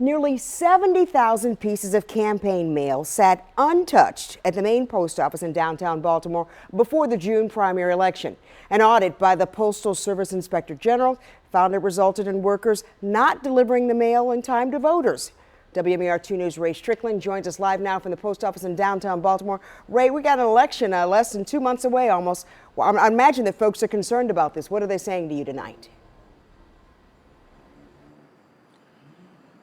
Nearly 70,000 pieces of campaign mail sat untouched at the main post office in downtown Baltimore before the June primary election. An audit by the Postal Service Inspector General found it resulted in workers not delivering the mail in time to voters. WMAR 2 News' Ray Strickland joins us live now from the post office in downtown Baltimore. Ray, we got an election less than 2 months away almost. Well, I imagine that folks are concerned about this. What are they saying to you tonight?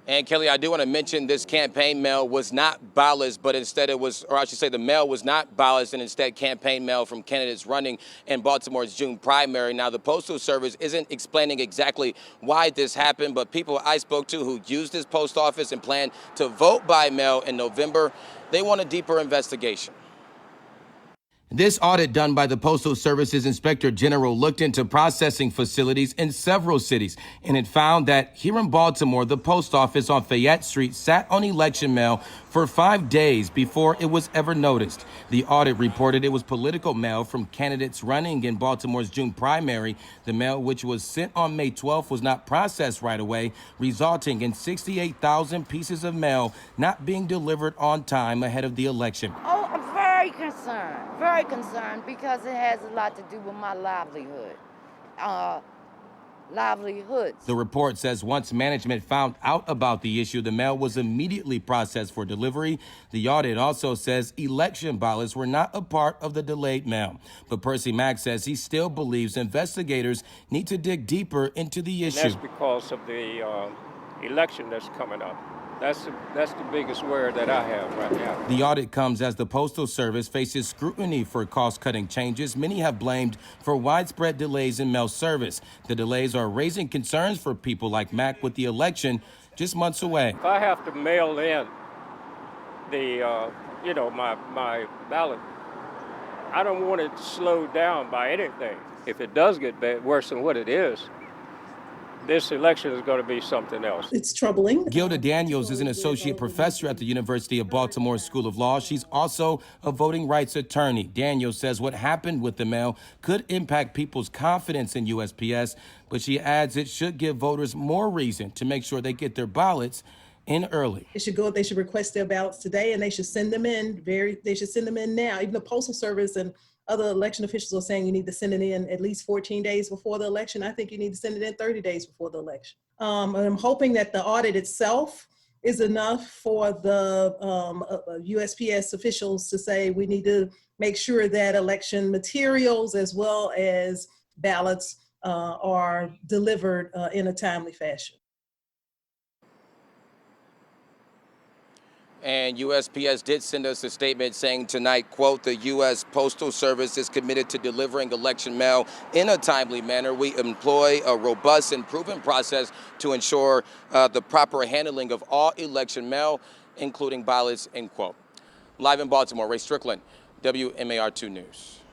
And Kelly, I do want to mention this campaign mail was not ballots, but instead it was, or I should say the mail was not ballots and instead campaign mail from candidates running in Baltimore's June primary. Now, the Postal Service isn't explaining exactly why this happened, but people I spoke to who used this post office and plan to vote by mail in November, they want a deeper investigation. This audit done by the Postal Service's Inspector General looked into processing facilities in several cities, and it found that here in Baltimore, the post office on Fayette Street sat on election mail for 5 days before it was ever noticed. The audit reported it was political mail from candidates running in Baltimore's June primary. The mail, which was sent on May 12th, was not processed right away, resulting in 68,000 pieces of mail not being delivered on time ahead of the election. Oh, I'm very concerned because it has a lot to do with my livelihoods. The report says once management found out about the issue, the mail was immediately processed for delivery. The audit also says election ballots were not a part of the delayed mail. But Percy Mack says he still believes investigators need to dig deeper into the issue. That's because of the election that's coming up. That's the biggest worry that I have right now. The audit comes as the Postal Service faces scrutiny for cost-cutting changes many have blamed for widespread delays in mail service. The delays are raising concerns for people like Mack with the election just months away. If I have to mail in the, my ballot, I don't want it slowed down by anything. If it does get worse than what it is, this election is going to be something else. It's troubling. Gilda Daniels is an associate professor at the University of Baltimore School of Law. She's also a voting rights attorney. Daniels says what happened with the mail could impact people's confidence in USPS, but she adds it should give voters more reason to make sure they get their ballots in early. They should request their ballots today, and they should send them in they should send them in now. Even the Postal Service and other election officials are saying you need to send it in at least 14 days before the election. I think you need to send it in 30 days before the election. And I'm hoping that the audit itself is enough for the USPS officials to say we need to make sure that election materials as well as ballots are delivered in a timely fashion. And USPS did send us a statement saying tonight, quote, the U.S. Postal Service is committed to delivering election mail in a timely manner. We employ a robust and proven process to ensure the proper handling of all election mail, including ballots, end quote. Live in Baltimore, Ray Strickland, WMAR 2 News.